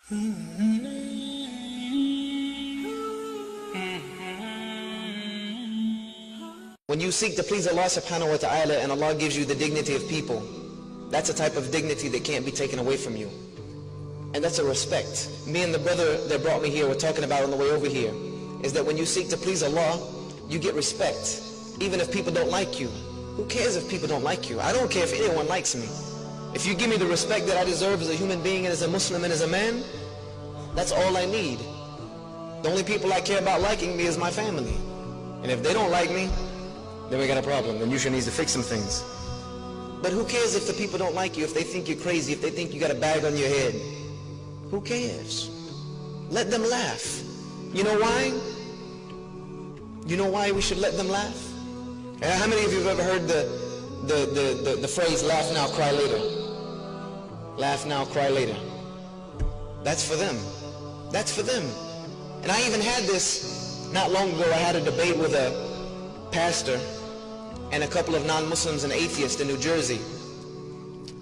When you seek to please Allah subhanahu wa ta'ala and Allah gives you the dignity of people, that's a type of dignity that can't be taken away from you. And that's a respect. Me and the brother that brought me here were talking about on the way over here, is that when you seek to please Allah, you get respect. Even if people don't like you. Who cares if people don't like you? I don't care if anyone likes me. If you give me the respect that I deserve as a human being and as a Muslim and as a man, that's all I need. The only people I care about liking me is my family. And if they don't like me, then we got a problem. Then you should need to fix some things. But who cares if the people don't like you, if they think you're crazy, if they think you got a bag on your head? Who cares? Let them laugh. You know why? You know why we should let them laugh? And how many of you have ever heard the phrase, laugh now, cry later? Laugh now, cry later. That's for them. That's for them. And I even had this not long ago. I had a debate with a pastor and a couple of non-Muslims and atheists in New Jersey.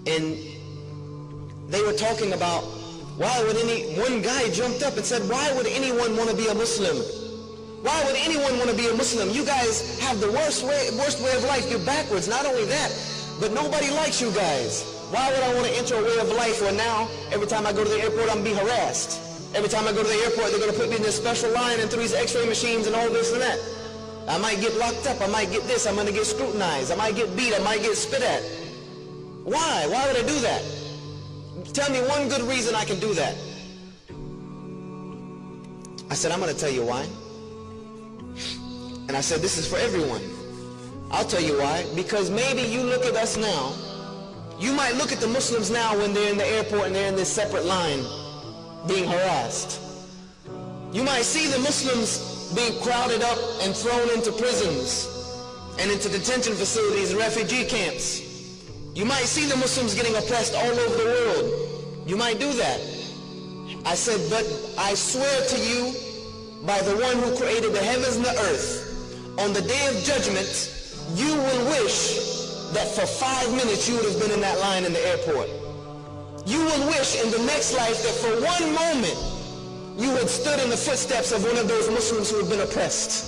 And they were talking about one guy jumped up and said, why would anyone want to be a Muslim? Why would anyone want to be a Muslim? You guys have the worst way of life. You're backwards. Not only that, but nobody likes you guys. Why would I want to enter a way of life where now, every time I go to the airport, I'm being harassed? Every time I go to the airport, they're going to put me in this special line and through these x-ray machines and all this and that. I might get locked up. I might get this. I'm going to get scrutinized. I might get beat. I might get spit at. Why? Why would I do that? Tell me one good reason I can do that. I said, I'm going to tell you why. And I said, this is for everyone. I'll tell you why. Because maybe you look at us now. You might look at the Muslims now when they're in the airport and they're in this separate line being harassed. You might see the Muslims being crowded up and thrown into prisons and into detention facilities and refugee camps. You might see the Muslims getting oppressed all over the world. You might do that. I said, but I swear to you by the one who created the heavens and the earth, on the day of judgment, you will wish that for 5 minutes you would have been in that line in the airport. You will wish in the next life that for 1 moment you had stood in the footsteps of one of those Muslims who had been oppressed.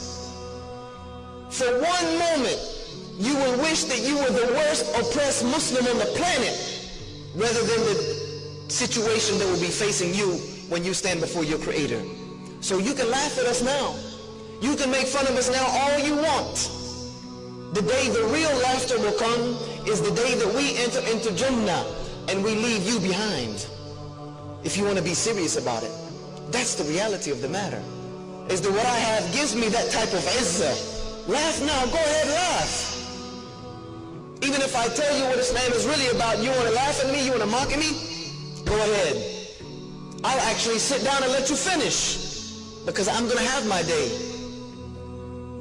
For 1 moment, you will wish that you were the worst oppressed Muslim on the planet, rather than the situation that will be facing you when you stand before your Creator. So you can laugh at us now. You can make fun of us now all you want. The day the real laughter will come is the day that we enter into Jannah and we leave you behind. If you want to be serious about it. That's the reality of the matter. Is that what I have gives me that type of izzah. Laugh now, go ahead, laugh. Even if I tell you what Islam is really about, you want to laugh at me, you want to mock at me, go ahead. I'll actually sit down and let you finish, because I'm going to have my day.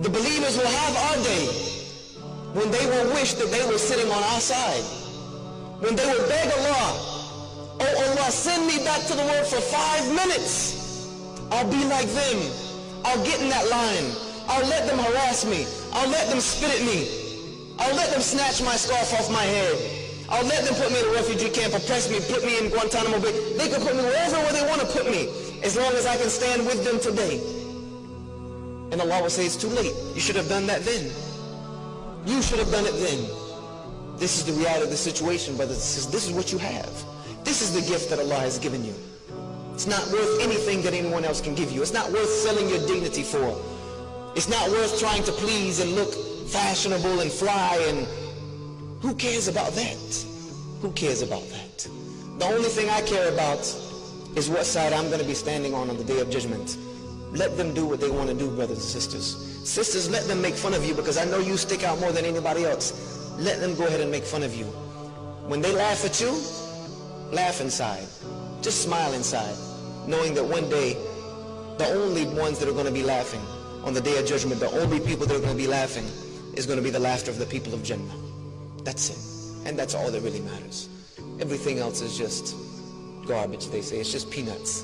The believers will have our day, when they will wish that they were sitting on our side, when they will beg Allah, oh Allah, send me back to the world for 5 minutes. I'll be like them. I'll get in that line. I'll let them harass me. I'll let them spit at me. I'll let them snatch my scarf off my head. I'll let them put me in a refugee camp, oppress me, put me in Guantanamo Bay. They can put me wherever they want to put me, as long as I can stand with them today. And Allah will say, it's too late. You should have done that then. You should have done it then. This is the reality of the situation, brothers and sisters. This is what you have. This is the gift that Allah has given you. It's not worth anything that anyone else can give you. It's not worth selling your dignity for. It's not worth trying to please and look fashionable and fly, and who cares about that? Who cares about that? The only thing I care about is what side I'm going to be standing on the day of judgment. Let them do what they want to do, brothers and sisters. Sisters, let them make fun of you, because I know you stick out more than anybody else. Let them go ahead and make fun of you. When they laugh at you, laugh inside. Just smile inside, knowing that one day, the only ones that are going to be laughing on the day of judgment, the only people that are going to be laughing is going to be the laughter of the people of Jannah. That's it. And that's all that really matters. Everything else is just garbage, they say. It's just peanuts.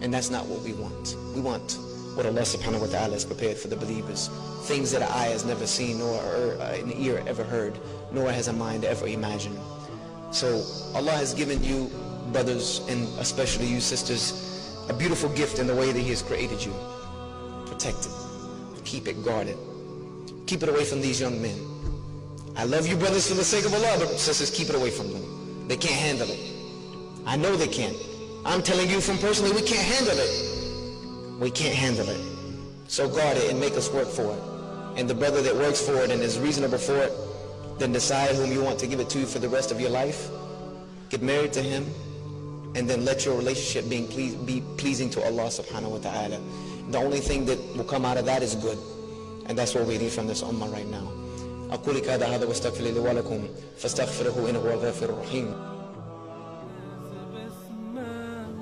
And that's not what we want. We want what Allah subhanahu wa ta'ala has prepared for the believers. Things that an eye has never seen, nor an ear ever heard, nor has a mind ever imagined. So Allah has given you brothers, and especially you sisters, a beautiful gift in the way that He has created you. Protect it. Keep it guarded. Keep it away from these young men. I love you brothers for the sake of Allah, but sisters, keep it away from them. They can't handle it. I know they can't. I'm telling you from personally, we can't handle it. We can't handle it. So guard it and make us work for it. And the brother that works for it and is reasonable for it, then decide whom you want to give it to for the rest of your life. Get married to him, and then let your relationship be pleasing to Allah subhanahu wa ta'ala. The only thing that will come out of that is good. And that's what we need from this ummah right now. أقول هذا واستغفر لي ولكم فاستغفروه إنه هو الغفور الرحيم.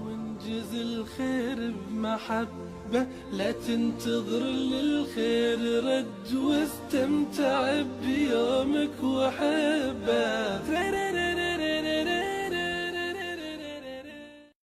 وانجز الخير بمحبة، لا تنتظر للخير رد، واستمتع بيومك وحبه.